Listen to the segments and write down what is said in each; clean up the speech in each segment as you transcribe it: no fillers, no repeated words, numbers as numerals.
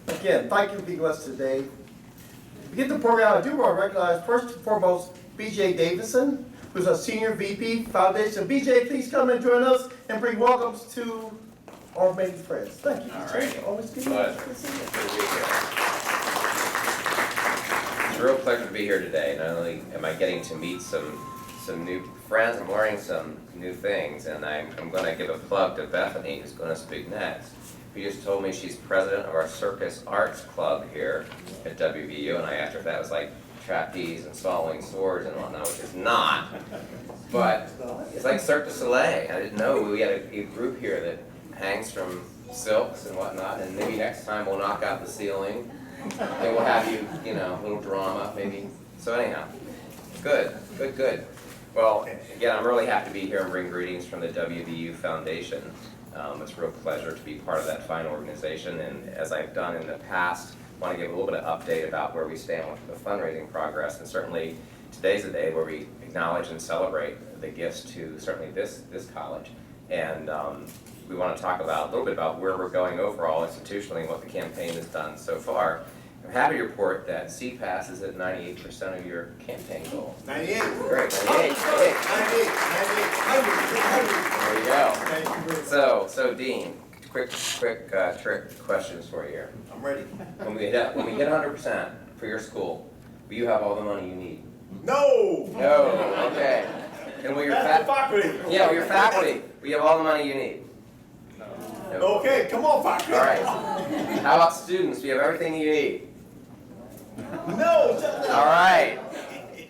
Again, thank you for being with us today. To begin the program, I do want to recognize first and foremost B.J. Davidson, who's a Senior VP Foundation. B.J., please come and join us and bring welcomes to our many friends. Thank you, B.J. Always good to see you. Good to be here. It's a real pleasure to be here today. Not only am I getting to meet some new friends, I'm learning some new things, and I'm going to give a plug to Bethany, who's going to speak next. Who just told me she's president of our Circus Arts Club here at WVU, and I asked her if that was like trapeze and swallowing swords and whatnot, which is not. But it's like Cirque du Soleil. I didn't know we had a group here that hangs from silks and whatnot, and maybe next time we'll knock out the ceiling, and we'll have you know, a little drama maybe. So anyhow, good. Well, again, I'm really happy to be here and bring greetings from the WVU Foundation. It's a real pleasure to be part of that fine organization, and as I've done in the past, I want to give a little bit of update about where we stand with the fundraising progress, and certainly today's a day where we acknowledge and celebrate the gifts to certainly this college, and we want to talk about a little bit about where we're going overall institutionally and what the campaign has done so far. I'm happy to report that CPAS is at 98% of your campaign goal. 98. Great, 98. There you go. So Dean, quick trick questions for you here. I'm ready. When we hit 100% for your school, will you have all the money you need? No! No, okay. And will your faculty? Yeah, will your faculty, will you have all the money you need? No. Okay, come on, faculty. All right. How about students? Do you have everything you need? No! All right.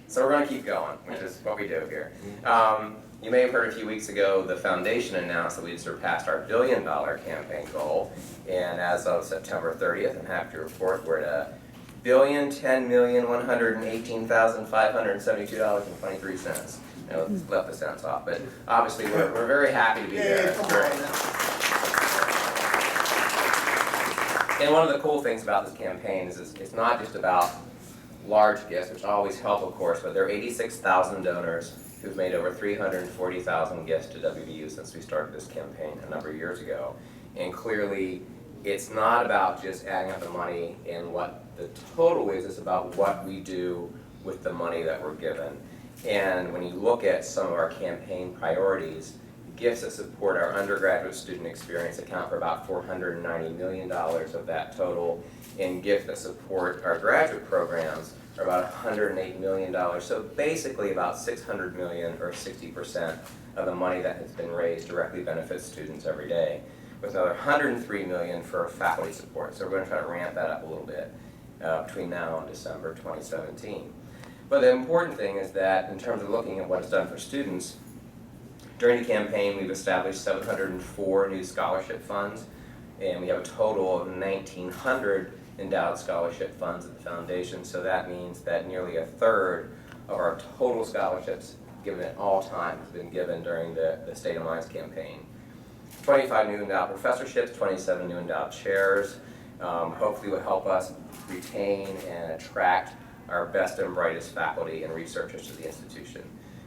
So we're going to keep going, which is what we do here. You may have heard a few weeks ago the foundation announced that we'd surpassed our $1 billion campaign goal, and as of September 30th, I'm happy to report we're at $1,010,118,572.23. Let's left the cents off, but obviously we're very happy to be there. And one of the cool things about this campaign is it's not just about large gifts, which always help, of course, but there are 86,000 donors who've made over 340,000 gifts to WVU since we started this campaign a number of years ago. And clearly, it's not about just adding up the money and what the total is, it's about what we do with the money that we're given. And when you look at some of our campaign priorities, gifts that support our undergraduate student experience account for about $490 million of that total, and gifts that support our graduate programs are about $108 million. So basically about $600 million, or 60% of the money that has been raised directly benefits students every day, with another $103 million for faculty support. So we're going to try to ramp that up a little bit between now and December 2017. But the important thing is that in terms of looking at what it's done for students, during the campaign, we've established 704 new scholarship funds, and we have a total of 1,900 endowed scholarship funds at the foundation. So that means that nearly a third of our total scholarships given at all time has been given during the State of Minds campaign. 25 new endowed professorships, 27 new endowed chairs, hopefully will help us retain and attract our best and brightest faculty and researchers to the institution.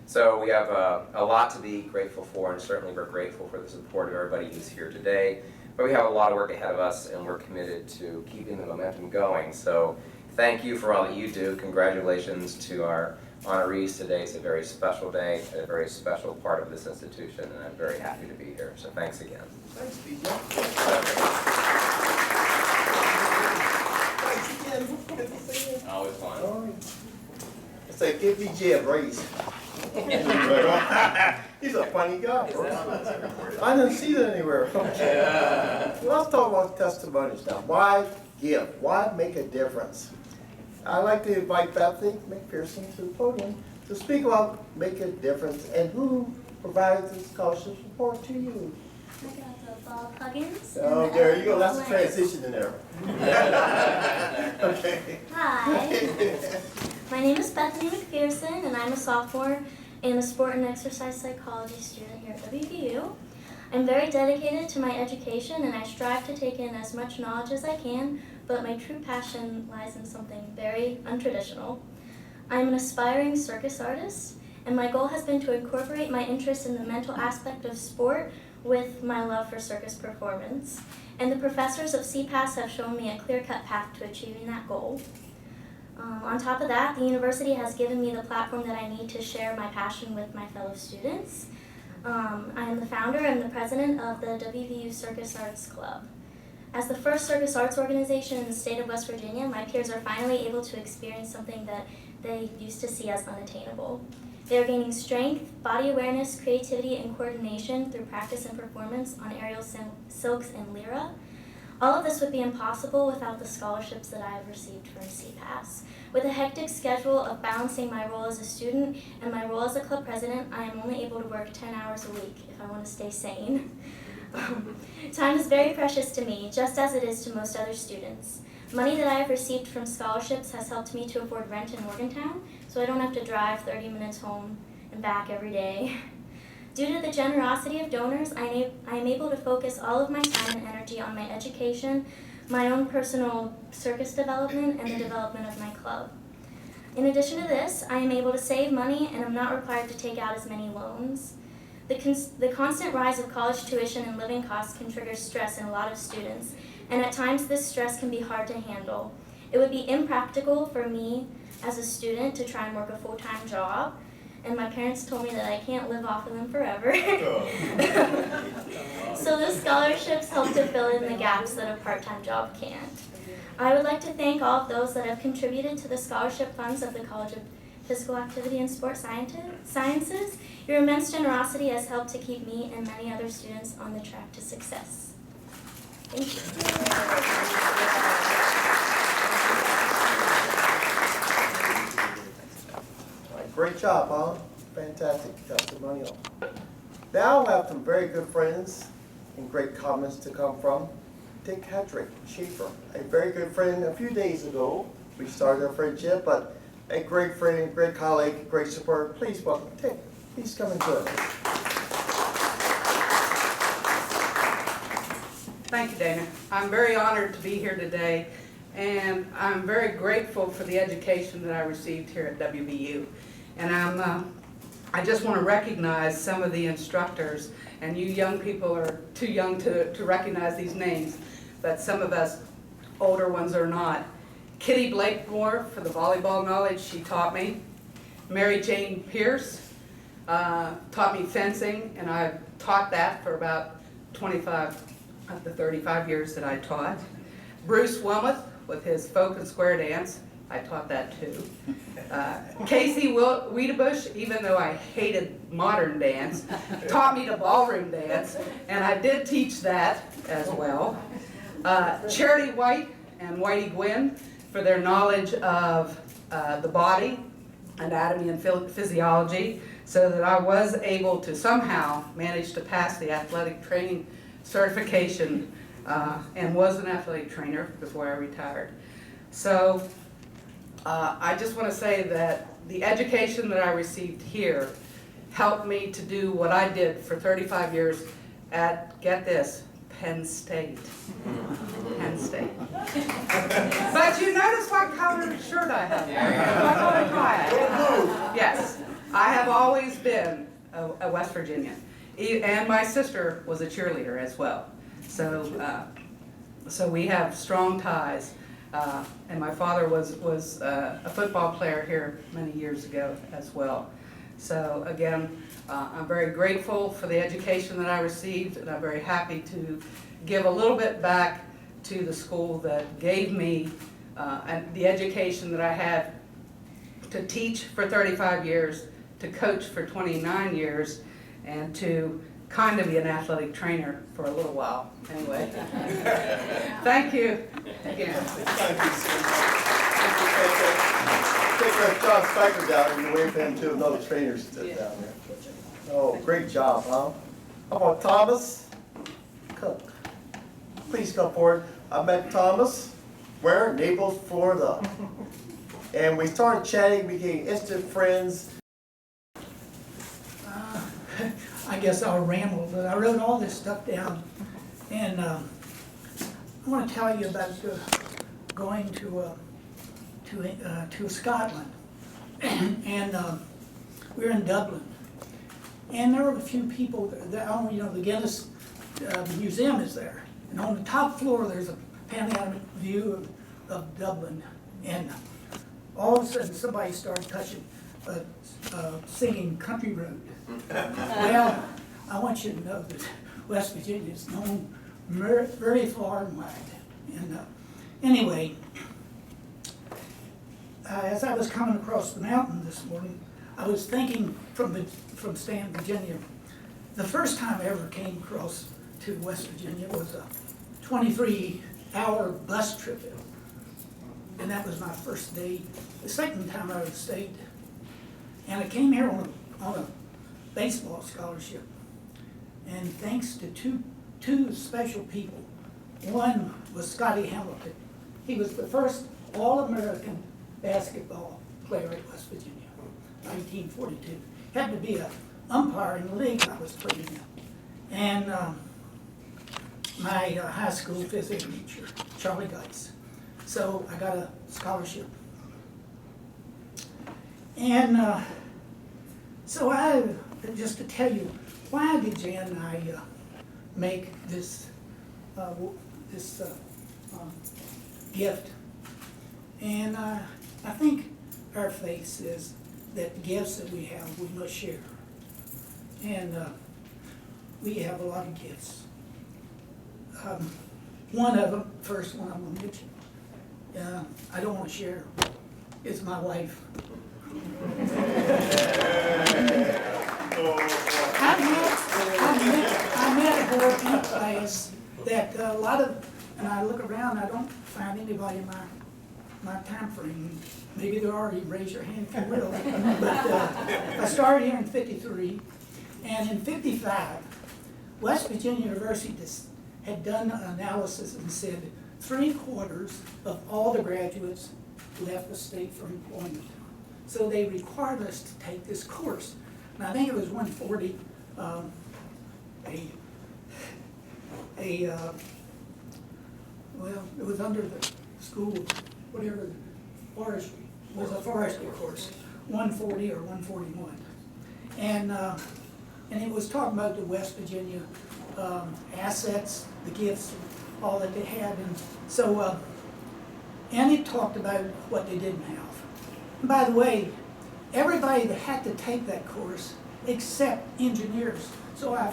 So we have a lot to be grateful for, and certainly we're grateful for the support of everybody who's here today. But we have a lot of work ahead of us, and we're committed to keeping the momentum going. So thank you for all that you do. Congratulations to our honorees today. It's a very special day, and a very special part of this institution, and I'm very happy to be here. So thanks again. Thanks, BJ. Thanks again. Good to see you. Always fun. All right. It's like, give BJ a raise. He's a funny guy. I didn't see that anywhere. Okay. Well, let's talk about testimonies now. Why give? Why make a difference? I'd like to invite Bethany McPherson to the podium to speak about make a difference and who provides the scholarship support to you. Bob Huggins. Oh, there you go. That's a transition in there. Okay. Hi. My name is Bethany McPherson, and I'm a sophomore and a sport and exercise psychology student here at WVU. I'm very dedicated to my education, and I strive to take in as much knowledge as I can, but my true passion lies in something very untraditional. I'm an aspiring circus artist, and my goal has been to incorporate my interest in the mental aspect of sport with my love for circus performance. And the professors of CPAS have shown me a clear-cut path to achieving that goal. On top of that, the university has given me the platform that I need to share my passion with my fellow students. I am the founder and the president of the WVU Circus Arts Club. As the first circus arts organization in the state of West Virginia, my peers are finally able to experience something that they used to see as unattainable. They are gaining strength, body awareness, creativity, and coordination through practice and performance on aerial silks and lyra. All of this would be impossible without the scholarships that I have received from CPAS. With a hectic schedule of balancing my role as a student and my role as a club president, I am only able to work 10 hours a week if I want to stay sane. Time is very precious to me, just as it is to most other students. Money that I have received from scholarships has helped me to afford rent in Morgantown, so I don't have to drive 30 minutes home and back every day. Due to the generosity of donors, I am able to focus all of my time and energy on my education, my own personal circus development, and the development of my club. In addition to this, I am able to save money and am not required to take out as many loans. The constant rise of college tuition and living costs can trigger stress in a lot of students, and at times this stress can be hard to handle. It would be impractical for me as a student to try and work a full-time job, and my parents told me that I can't live off of them forever. So the scholarships help to fill in the gaps that a part-time job can't. I would like to thank all of those that have contributed to the scholarship funds of the College of Physical Activity and Sports Sciences. Your immense generosity has helped to keep me and many other students on the track to success. Thank you. Great job, huh? Fantastic testimonial. Now I have some very good friends and great comments to come from. Dick Hedrick Schaefer, a very good friend. A few days ago, we started a friendship, but a great friend, great colleague, great support. Please welcome Dick. Please come and join us. Thank you, Dana. I'm very honored to be here today, and I'm very grateful for the education that I received here at WVU. And I just want to recognize some of the instructors, and you young people are too young to recognize these names, but some of us older ones are not. Kitty Blakemore for the volleyball knowledge she taught me. Mary Jane Pierce taught me fencing, and I've taught that for about 25 of the 35 years that I taught. Bruce Wilmuth with his folk and square dance, I taught that too. Casey Wiedebusch, even though I hated modern dance, taught me to ballroom dance, and I did teach that as well. Charity White and Whitey Gwynn for their knowledge of the body, anatomy and physiology, so that I was able to somehow manage to pass the athletic training certification and was an athletic trainer before I retired. So I just want to say that the education that I received here helped me to do what I did for 35 years at, get this, Penn State. Penn State. But you notice what color shirt I have. What color tie I have. Yes, I have always been a West Virginian. And my sister was a cheerleader as well. So we have strong ties. And my father was a football player here many years ago as well. So again, I'm very grateful for the education that I received, and I'm very happy to give a little bit back to the school that gave me and the education that I had to teach for 35 years, to coach for 29 years, and to kind of be an athletic trainer for a little while. Anyway, thank you again. Thank you, Take John Spiker down and you wave him to another trainer sit down there. Oh, great job, huh? How about Thomas Cook? Please come forward. I met Thomas, where? Naples, Florida. And we started chatting, became instant friends. I guess I'll ramble, but I wrote all this stuff down. And I want to tell you about going to Scotland. And we were in Dublin. And there were a few people that, you know, the Guinness Museum is there. And on the top floor, there's a panoramic view of Dublin. And all of a sudden, somebody started singing Country Road. Well, I want you to know that West Virginia is known very far and wide. And anyway, as I was coming across the mountain this morning, I was thinking from Stanton, Virginia. The first time I ever came across to West Virginia was a 23-hour bus trip. And that was my first day. The second time I was state. And I came here on a baseball scholarship. And thanks to two special people. One was Scotty Hamilton. He was the first All-American basketball player at West Virginia, 1942. Had to be an umpire in the league I was playing in. And my high school physics teacher, Charlie Geis. So I got a scholarship. And so just to tell you, why did Jan and I make this gift? And I think our faith is that the gifts that we have, we must share. And we have a lot of gifts. One of them, first one I'm going to mention, I don't want to share, is my wife. I met her in a class that a lot of, and I look around, I don't find anybody in my time frame. Maybe there are, you raise your hand if you will. But I started here in '53, and in '55, West Virginia University had done an analysis and said 3/4 of all the graduates left the state for employment. So they required us to take this course. And I think it was 140, well, it was under the school, whatever, forestry, it was a forestry course, 140 or 141. And it was talking about the West Virginia assets, the gifts, all that they had. And so, and it talked about what they didn't have. And by the way, everybody that had to take that course except engineers. So I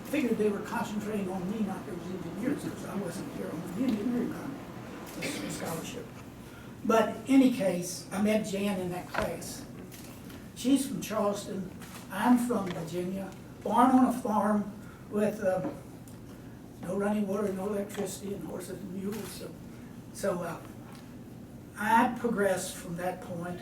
figured they were concentrating on me, not those engineers, because I wasn't here on the engineering scholarship. But in any case, I met Jan in that class. She's from Charleston. I'm from Virginia, born on a farm with no running water, no electricity, and horses and mules. So I progressed from that point.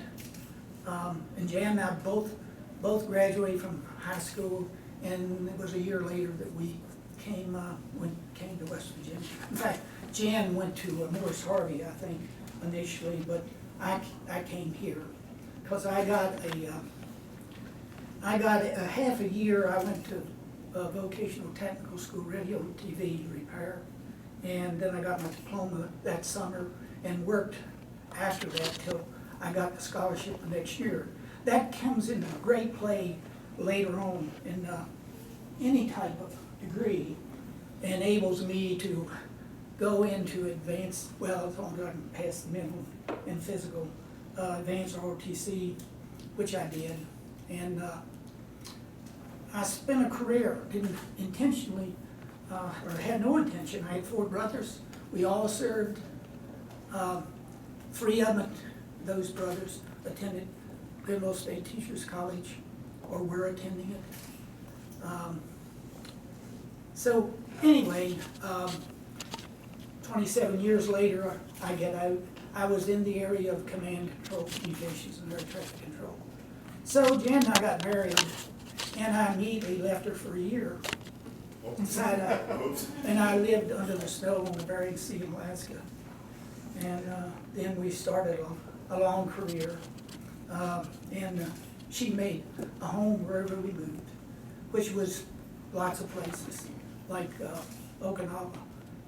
And Jan and I both graduated from high school, and it was a year later that we came to West Virginia. In fact, Jan went to Morris Harvey, I think, initially, but I came here because I got a half a year. I went to vocational technical school, radio and TV repair, and then I got my diploma that summer and worked after that till I got the scholarship the next year. That comes into great play later on in any type of degree. Enables me to go into advanced, well, as long as I can pass the minimum in physical, advanced ROTC, which I did. And I spent a career, didn't intentionally, or had no intention. I had 4 brothers. We all served. 3 of them, those brothers, attended Glenville State Teachers College, or were attending it. So anyway, 27 years later, I get out. I was in the area of command control, communications, and air traffic control. So Jan and I got married, and I immediately left her for a year. And I lived under the snow on the Bering Sea in Alaska. And then we started a long career. And she made a home wherever we moved, which was lots of places, like Okinawa,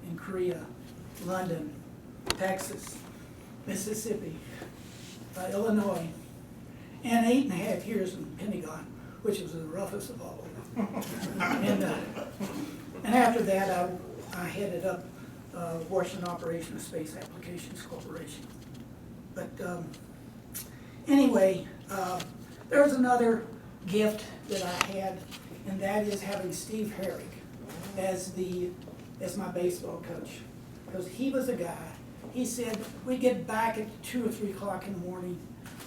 in Korea, London, Texas, Mississippi, Illinois, and 8.5 years in the Pentagon, which was the roughest of all of them. And after that, I headed up Washington Operation of Space Applications Corporation. But anyway, there was another gift that I had, and that is having Steve Herrick as my baseball coach. Because he was a guy, he said we'd get back at 2 or 3 o'clock in the morning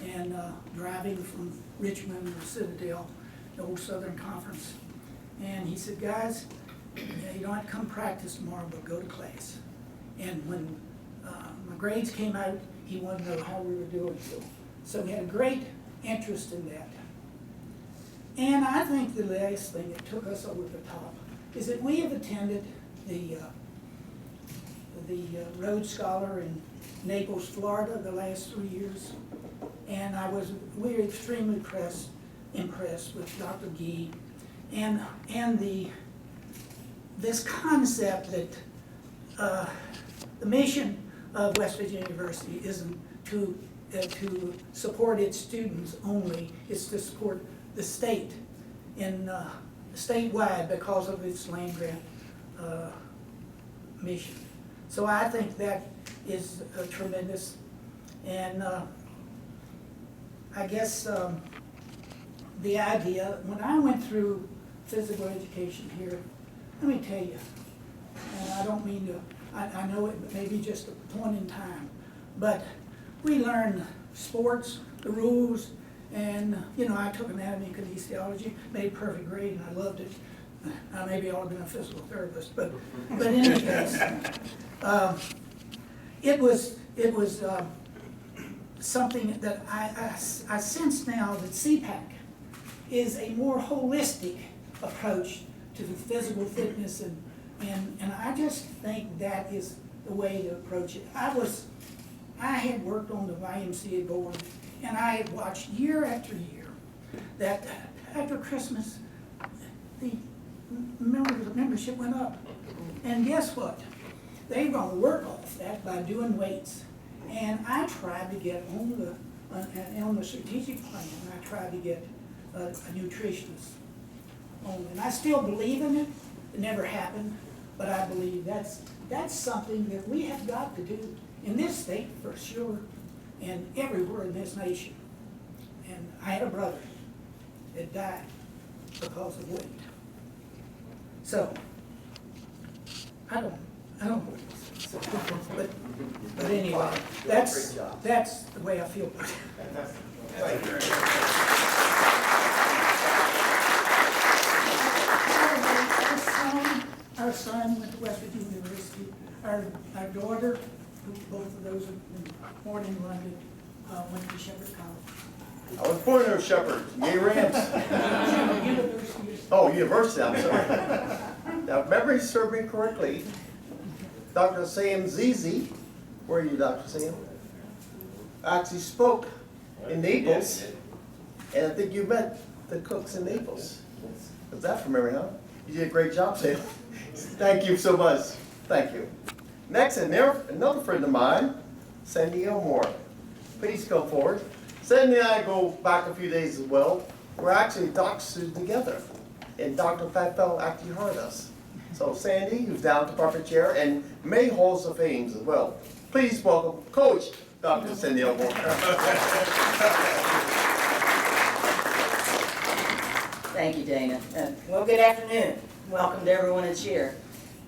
and driving from Richmond or Citadel, the old Southern Conference. And he said, guys, you don't have to come practice tomorrow, but go to class. And when my grades came out, he wanted to know how we were doing. So we had a great interest in that. And I think the last thing that took us over the top is that we have attended the Rhodes Scholar in Naples, Florida, the last 3 years. And we were extremely impressed with Dr. Gee and this concept that the mission of West Virginia University isn't to support its students only, it's to support the state in statewide because of its land grant mission. So I think that is tremendous. And I guess the idea, when I went through physical education here, let me tell you, and I don't mean to, I know it may be just a point in time, but we learned sports, the rules, and I took anatomy and kinesiology, made perfect grade, and I loved it. I maybe ought to have been a physical therapist, but in any case, it was something that I sense now that CPAC is a more holistic approach to the physical fitness, and I just think that is the way to approach it. I had worked on the YMCA board, and I had watched year after year that after Christmas, the membership went up. And guess what? They were going to work off that by doing weights. And I tried to get on the strategic plan, I tried to get a nutritionist on. And I still believe in it. It never happened, but I believe that's something that we have got to do in this state for sure, and everywhere in this nation. And I had a brother that died because of weight. So, I don't know what it is. But anyway, that's the way I feel about it. Thank you. Our son went to West Virginia University. Our daughter, both of those are born in London, went to Shepherd College. I was born in Shepherd, Gay Ranch. University. Oh, university, I'm sorry. Now, if memory served me correctly, Dr. Sam Zizi, where are you, Dr. Sam? Actually spoke in Naples, and I think you met the cooks in Naples. Is that from memory, huh? You did a great job, Sam. Thank you so much. Thank you. Next, another friend of mine, Sandy Elmore. Please come forward. Sandy and I go back a few days as well. We're actually doc students together, and Dr. Fatfell actually hired us. So Sandy, who's down department chair, and May Halls of Fame as well. Please welcome Coach Dr. Sandy Elmore. Thank you, Dana. Well, good afternoon. Welcome to everyone that's here.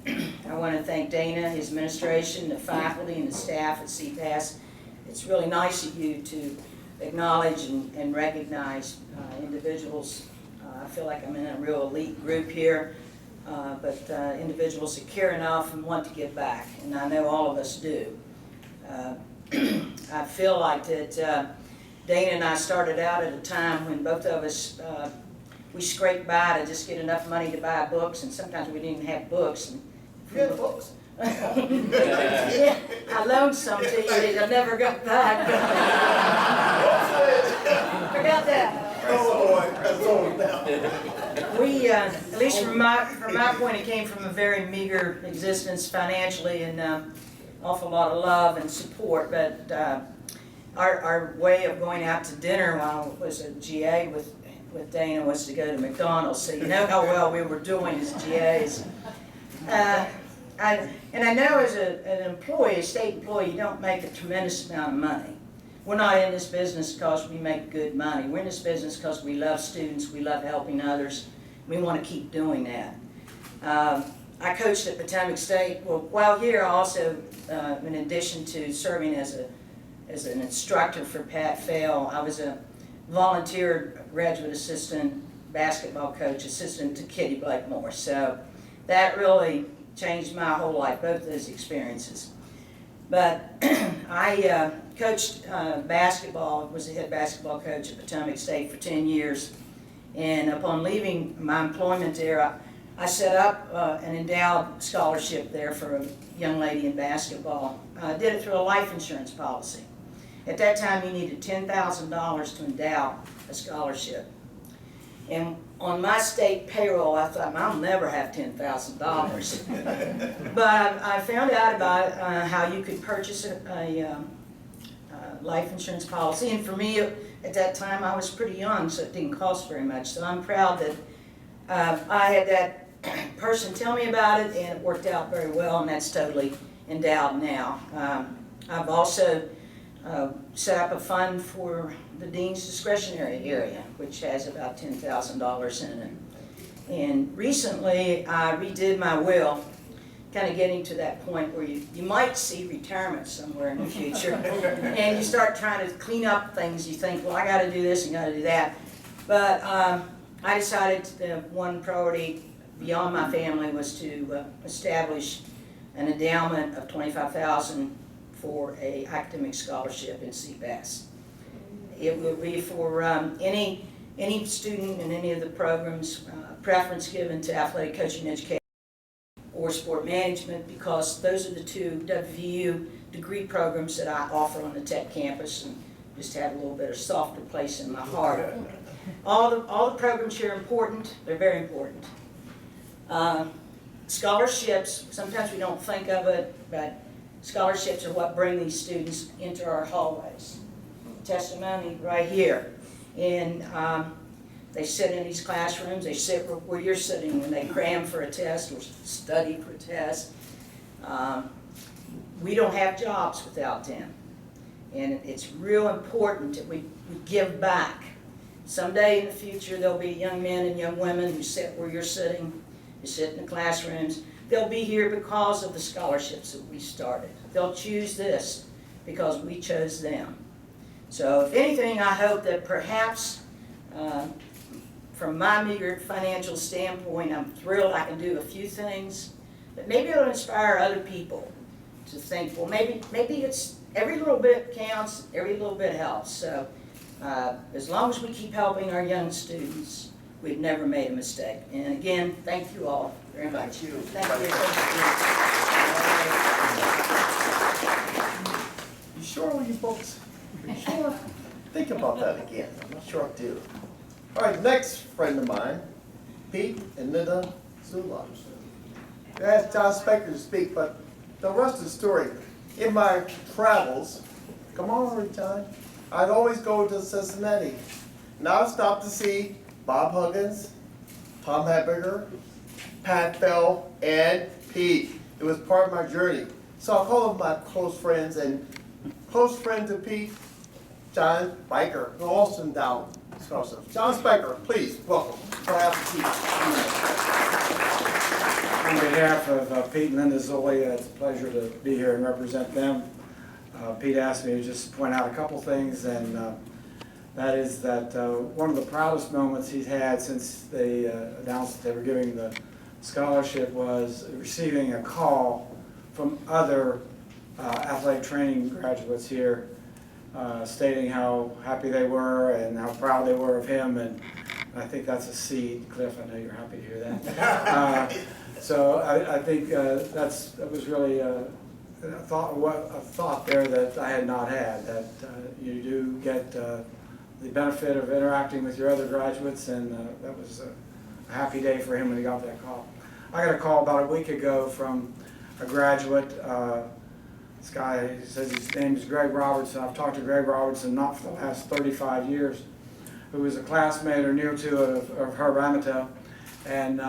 I want to thank Dana, his administration, the faculty, and the staff at CPAS. It's really nice of you to acknowledge and recognize individuals. I feel like I'm in a real elite group here, but individuals that care enough and want to give back, and I know all of us do. I feel like that Dana and I started out at a time when both of us we scraped by to just get enough money to buy books, and sometimes we didn't even have books. Good books. Yeah, I loaned some to you that I never got back. Forgot that. Oh boy, that's old now. We, at least from my point, it came from a very meager existence financially, and awful lot of love and support. But our way of going out to dinner while I was a GA with with Dana was to go to McDonald's, so you know how well we were doing as GAs. And I know as an employee, a state employee, you don't make a tremendous amount of money. We're not in this business because we make good money. We're in this business because we love students, we love helping others. We want to keep doing that. I coached at Potomac State. Well, while here, I also, in addition to serving as an instructor for Pat Fail, I was a volunteer graduate assistant, basketball coach, assistant to Kitty Blakemore. So that really changed my whole life, both those experiences. But I coached basketball, was the head basketball coach at Potomac State for 10 years. And upon leaving my employment there, I set up an endowed scholarship there for a young lady in basketball. I did it through a life insurance policy. At that time, you needed $10,000 to endow a scholarship. And on my state payroll, I thought, I'll never have $10,000. But I found out about how you could purchase a life insurance policy. And for me, at that time, I was pretty young, so it didn't cost very much. So I'm proud that I had that person tell me about it, and it worked out very well, and that's totally endowed now. I've also set up a fund for the Dean's discretionary area, which has about $10,000 in it. And recently, I redid my will, kind of getting to that point where you might see retirement somewhere in the future. And you start trying to clean up things. You think, well, I got to do this and got to do that. But I decided one priority beyond my family was to establish an endowment of $25,000 for an academic scholarship in CPAS. It will be for any student in any of the programs, preference given to athletic coaching education or sport management, because those are the two WVU degree programs that I offer on the Tech campus, and just have a little bit of softer place in my heart. All the programs here are important. They're very important. Scholarships, sometimes we don't think of it, but scholarships are what bring these students into our hallways. Testimony right here. And they sit in these classrooms, they sit where you're sitting when they cram for a test or study for a test. We don't have jobs without them. And it's real important that we give back. Someday in the future, there'll be young men and young women who sit where you're sitting, who sit in the classrooms. They'll be here because of the scholarships that we started. They'll choose this because we chose them. So if anything, I hope that perhaps from my meager financial standpoint, I'm thrilled I can do a few things, but maybe it'll inspire other people to think, well, maybe it's every little bit counts, every little bit helps. So as long as we keep helping our young students, we've never made a mistake. And again, thank you all very much. Thank you. You sure, you folks? You sure? Think about that again. I'm not sure I do. All right, next friend of mine, Pete and Linda Zula. I asked John Specker to speak, but the rest of the story, in my travels, come on, John, I'd always go to Cincinnati. And I would stop to see Bob Huggins, Tom Hatberger, Pat Bell, and Pete. It was part of my journey. So I'll call them my close friends, and close friend to Pete, John Spiker, who also endowed scholarship. John Spiker, please, welcome. On behalf of Pete and Linda Zulli, it's a pleasure to be here and represent them. Pete asked me to just point out a couple things, and that is that one of the proudest moments he's had since they announced that they were giving the scholarship was receiving a call from other athletic training graduates here stating how happy they were and how proud they were of him, and I think that's a seed. Cliff, I know you're happy to hear that. So I think that was really a thought there that I had not had, that you do get the benefit of interacting with your other graduates, and that was a happy day for him when he got that call. I got a call about a week ago from a graduate. This guy says his name is Greg Robertson. I've talked to Greg Robertson not for the last 35 years, who was a classmate or near to of Herb Amato. And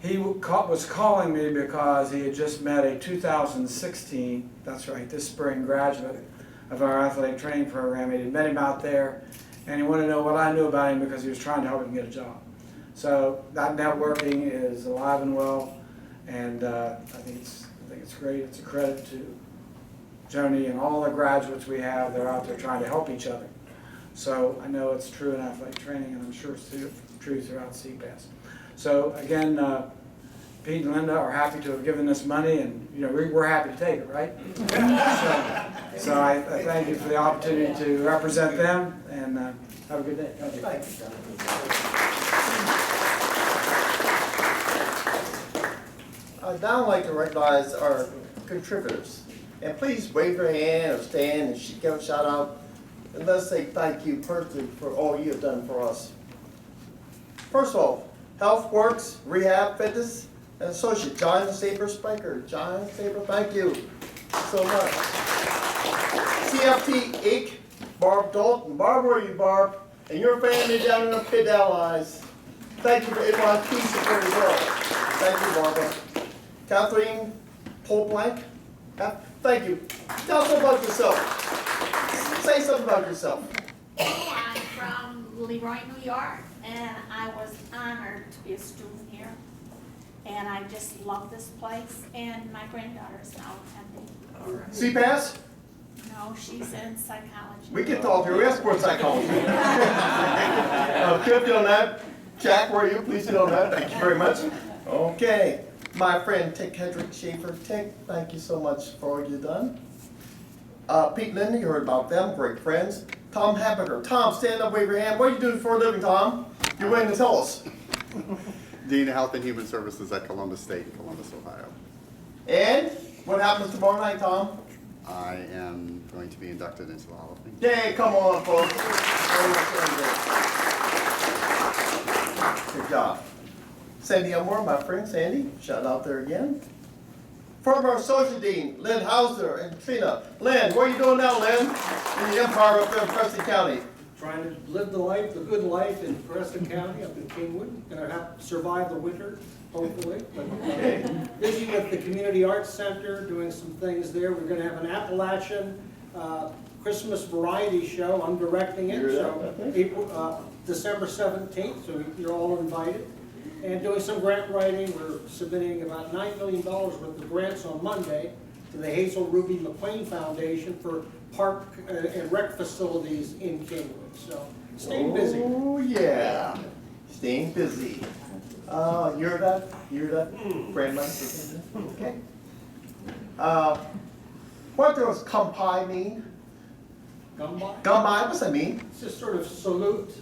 he was calling me because he had just met a 2016, that's right, this spring graduate of our athletic training program. He had met him out there, and he wanted to know what I knew about him because he was trying to help him get a job. So that networking is alive and well, and I think it's great. It's a credit to Joni and all the graduates we have. They're out there trying to help each other. So I know it's true in athletic training, and I'm sure it's true throughout CPAS. So again, Pete and Linda are happy to have given this money, and we're happy to take it, right? So I thank you for the opportunity to represent them, and have a good day. Thank you. Thanks. I'd now like to recognize our contributors. And please wave your hand or stand and give a shout out. And let's say thank you personally for all you have done for us. First of all, HealthWorks, Rehab Fitness, and Associate John Saber Spiker. John Saber, thank you so much. CFT Inc., Barb Dalton. Barb, where are you, Barb? And your family down in the Pit Allies. Thank you for NYP support as well. Thank you, Barbara. Kathleen Polplank, thank you. Tell us about yourself. Say something about yourself. I'm from Leroy, New York, and I was honored to be a student here. And I just love this place, and my granddaughter is now attending. CPAS? No, she's in psychology. We can talk to you. We have sports psychology. Kip, on that. Jack, where are you? Please sit on that. Thank you very much. Okay. My friend Tick Hedrick Schaefer. Tick, thank you so much for all you've done. Pete Linda, you heard about them, great friends. Tom Habecker. Tom, stand up, wave your hand. What are you doing for a living, Tom? You're waiting to tell us. Dean of Health and Human Services at Columbus State in Columbus, Ohio. And what happens tomorrow night, Tom? I am going to be inducted into the Hall of Fame. Yay, come on, folks. Good job. Sandy Elmore, my friend Sandy, shout out there again. Former Associate Dean, Lynn Hauser and Trina. Lynn, what are you doing now, Lynn? In the Empire up there in Preston County. Trying to live the life, the good life in Preston County up in Kingwood. Gonna have to survive the winter, hopefully. But busy with the Community Arts Center, doing some things there. We're gonna have an Appalachian Christmas variety show. I'm directing it, so December 17th, so you're all invited. And doing some grant writing. We're submitting about $9 million worth of grants on Monday to the Hazel Ruby McLean Foundation for park and rec facilities in Kingwood. So staying busy. Oh yeah, staying busy. You're that grandma. Okay. What does kampai mean? Gumby. Kampai, what's that mean? It's just sort of salute,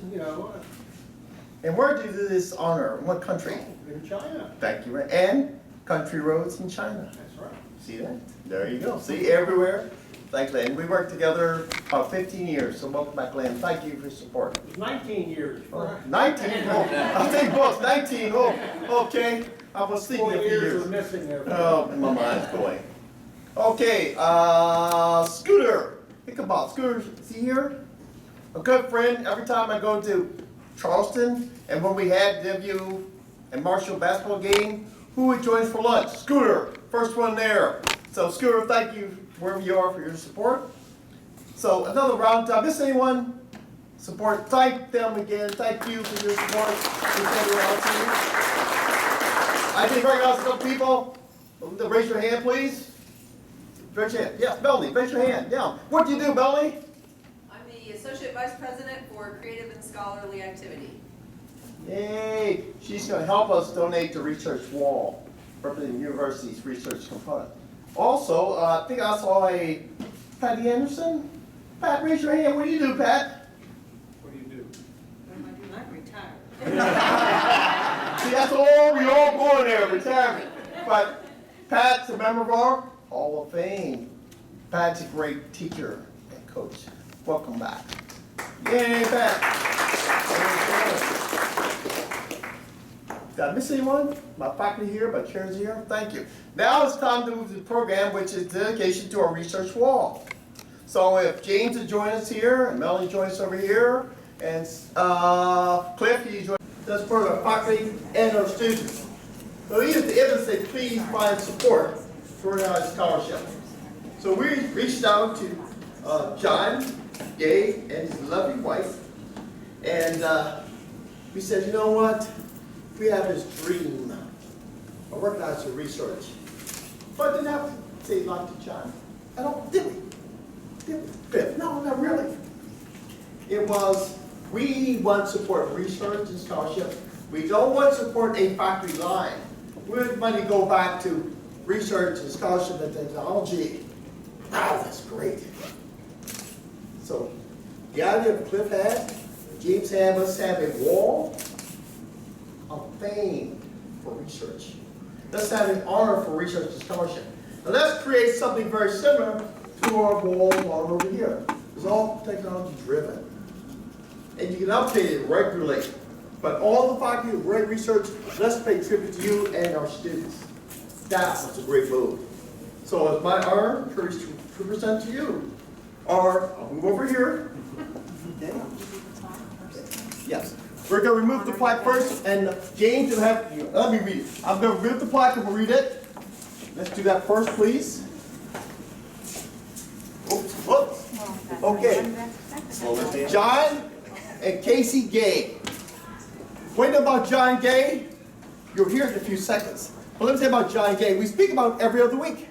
And where do you do this honor? In what country? in China. Thank you. And country roads in China. That's right. See that? There you go. See, everywhere. Thanks, Lynn. We worked together about 15 years, so welcome back, Lynn. Thank you for your support. It was 19 years. 19? Oh, I think both 19. Oh, okay. I was thinking 4 a few years years. were missing there. Oh, my mind's going. Okay, Scooter. Ichabod. Scooter, is he here? A good friend. Every time I go to Charleston, and when we had W and Marshall basketball game, who would join us for lunch? Scooter, first one there. So Scooter, thank you wherever you are for your support. So another round. Did I miss anyone? Support. Thank them again. Thank you for your support. I think recognize a couple people. Raise your hand, please. Raise your hand. Yes, Melanie, raise your hand. Yeah. What do you do, Melanie? I'm the Associate Vice President for Creative and Scholarly Activity. Yay! She's going to help us donate to Research Wall, representing the university's research component. Also, I think I saw a Patty Anderson. Pat, raise your hand. What do you do, Pat? What do you do? I'm retired. See, that's all we all going there, retirement. But Pat's a member of our Hall of Fame. Pat's a great teacher and coach. Welcome back. Yay, Pat. Did I miss anyone? My faculty here, my chairs here? Thank you. Now it's time to move to the program, which is dedication to our research wall. So if James will join us here, and Melanie joins us over here, And Cliff, you join us for our faculty and our students. So he is the evidence say, please find support for our scholarship. So we reached out to John Gay and his lovely wife, and we said, you know what? We have this dream of working out some research. But didn't have to say like to John. I don't, did we? Did we? Cliff? No, not really. It was, we want support research and scholarship. We don't want to support a faculty line. We want money to go back to research and scholarship and technology. Wow, that's great. So the idea Cliff had, James had, us have a wall of fame for research. Let's have an honor for research and scholarship. Now let's create something very similar to our wall over here. It's all technology driven. And you can update it regularly. But all the faculty of great research, let's pay tribute to you and our students. That was a great move. So it's my honor to present to you. I'll move over here. Okay. Yes. We're going to remove the plaque first, and James will have, let me read it. I'm going to remove the plaque and we'll read it. Let's do that first, please. Oops, whoops. Okay. John and Casey Gay. What about John Gay? You'll hear it in a few seconds. But let me say about John Gay. We speak about it every other week.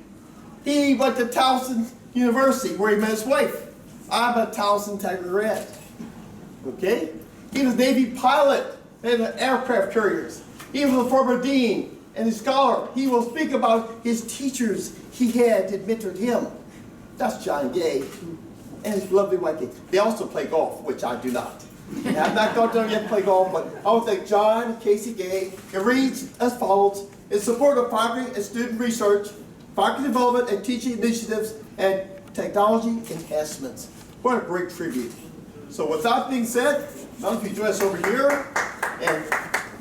He went to Towson University where he met his wife. I'm a Towson Tiger Red. Okay? He was Navy pilot in the aircraft carriers. He was a former dean and a scholar. He will speak about his teachers he had that mentored him. That's John Gay and his lovely wife. They also play golf, which I do not. I've not gone down yet to play golf, but I want to thank John and Casey Gay. It reads as follows: in support of faculty and student research, faculty development and teaching initiatives, and technology enhancements. What a great tribute. So with that being said, now if you join us over here, and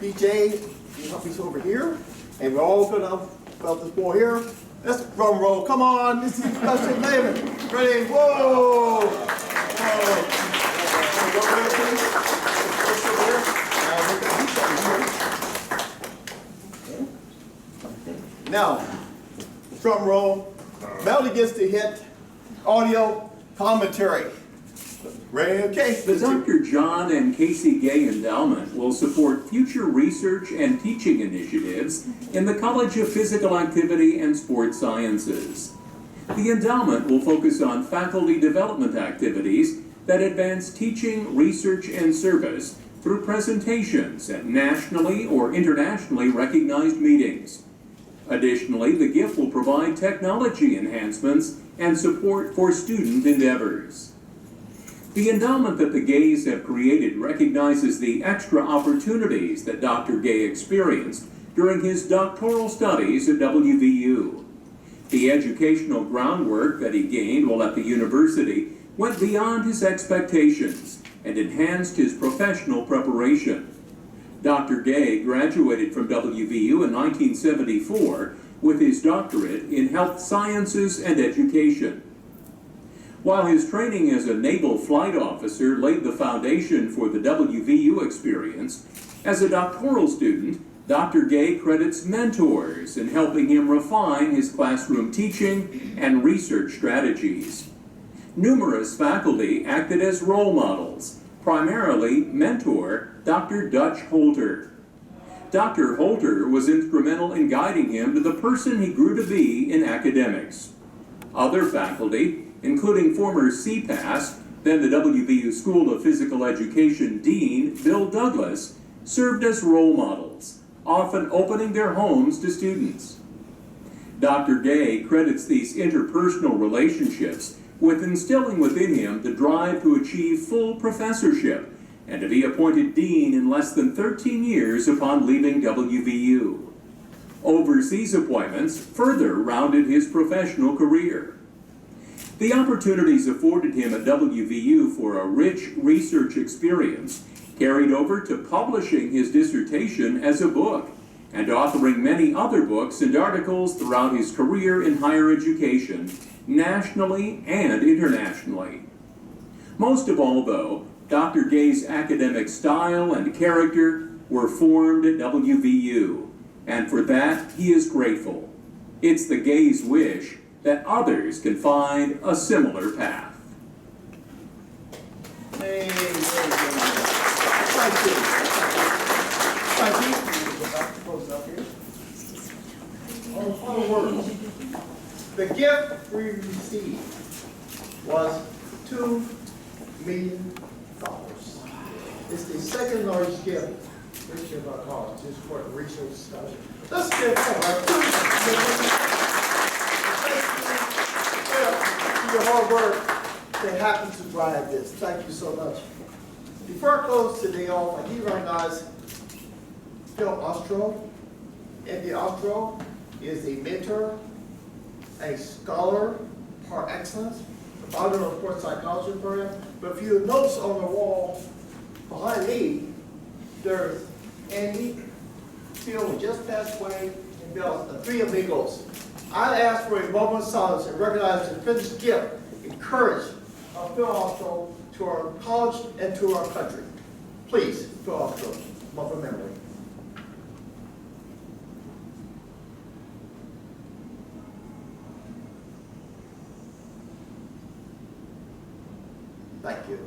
BJ, you help us over here, and we're all going to fill this bowl here. Let's drum roll. Come on, this is special David. Ready? Whoa! Whoa! Now, drum roll. Melody gets to hit audio commentary. Ready? Okay. The Dr. John and Casey Gay Endowment will support future research and teaching initiatives in the College of Physical Activity and Sports Sciences. The endowment will focus on faculty development activities that advance teaching, research, and service through presentations at nationally or internationally recognized meetings. Additionally, the gift will provide technology enhancements and support for student endeavors. The endowment that the Gays have created recognizes the extra opportunities that Dr. Gay experienced during his doctoral studies at WVU. The educational groundwork that he gained while at the university went beyond his expectations and enhanced his professional preparation. Dr. Gay graduated from WVU in 1974 with his doctorate in health sciences and education. While his training as a naval flight officer laid the foundation for the WVU experience, as a doctoral student, Dr. Gay credits mentors in helping him refine his classroom teaching and research strategies. Numerous faculty acted as role models, primarily mentor Dr. Dutch Holter. Dr. Holter was instrumental in guiding him to the person he grew to be in academics. Other faculty, including former CPAS, then the WVU School of Physical Education Dean Bill Douglas, served as role models, often opening their homes to students. Dr. Gay credits these interpersonal relationships with instilling within him the drive to achieve full professorship and to be appointed dean in less than 13 years upon leaving WVU. Overseas appointments further rounded his professional career. The opportunities afforded him at WVU for a rich research experience carried over to publishing his dissertation as a book and authoring many other books and articles throughout his career in higher education, nationally and internationally. Most of all, though, Dr. Gay's academic style and character were formed at WVU, and for that he is grateful. It's the Gays' wish that others can find a similar path. Hey, thank you. Thank you. Go back to close up here. Final words. The gift we received was $2 million. It's the second largest gift we give our college to support research scholarship. Let's give them our $2 million. Your hard work that happened to drive this. Thank you so much. Before I close today off, I do recognize Phil Ostro. Andy Ostro is a mentor, a scholar par excellence, the founder of sports psychology program. But if you notice on the wall behind me, there's Andy, Phil, who just passed away, and Bill, the three amigos. I ask for a moment of silence and recognize the finished gift and courage of Phil Ostro to our college and to our country. Please, Phil Ostro, moment of memory. Thank you.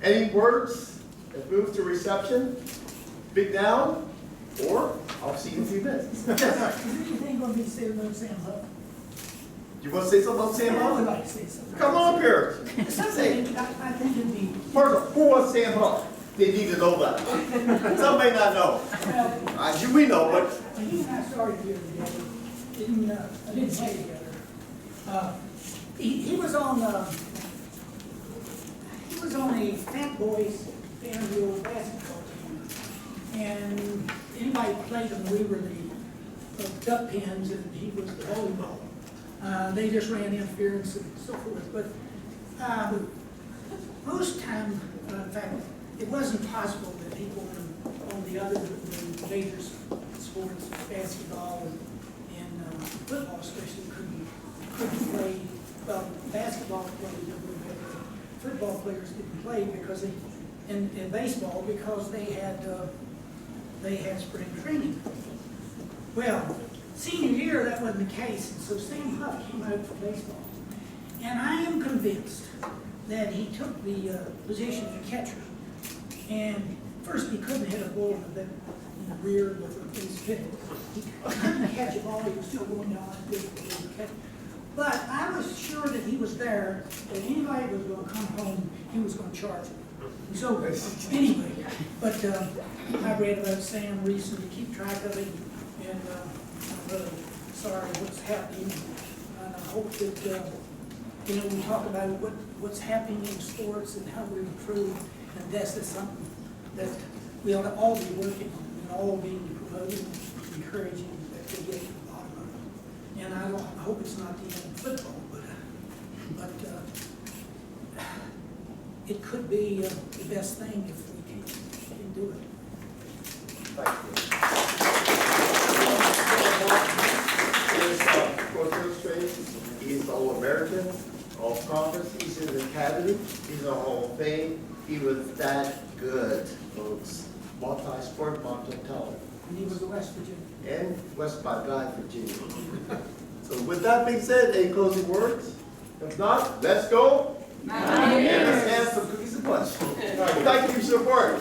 Any words that move to reception? Speak now, or I'll see you in a few minutes. Is there anything going to be said about Sam Huff? You want to say something about Sam I would Huff? like to say something. Come on up here. Something I think would be, First, who was Sam Huff? They need to know that. Some may not know. We know, but he and I started here together. I didn't play together. He was on a Fat Boys Faneuil basketball team. And anybody played them, we were the duck pins and he was the volleyball. They just ran interference and so forth. But most time, in fact, it wasn't possible that people on the other major sports, basketball and football especially, couldn't play. Well, basketball players didn't play. Football players didn't play because in baseball because they had spring training. Well, senior year that wasn't the case, and so Sam Huff came out for baseball, and I am convinced that he took the position of catcher. And first, he couldn't hit a ball in the rear with his hit. He couldn't catch a ball. He was still going down like this. But I was sure that he was there, that anybody was going to come home, he was going to charge him. And so, anyway, but I read about Sam recently, keep track of it, and I'm really sorry what's happening. And I hope that, we talk about what's happening in sports and how we improve, and that's just something that we ought to all be working on, and all be promoting, encouraging that they get to the bottom of it. And I hope it's not the end of football, but it could be the best thing if we can do it. thank you. Sports Illustrated, he's All-American, All-Conference, he's in the Academy, he's a Hall of Fame. He was that good, folks. Multi-sport, multi-talent. And he was a West Virginia. And West by God, Virginia. So with that being said, any closing words? If not, let's go. And let's have some cookies and punch. Thank you for your support.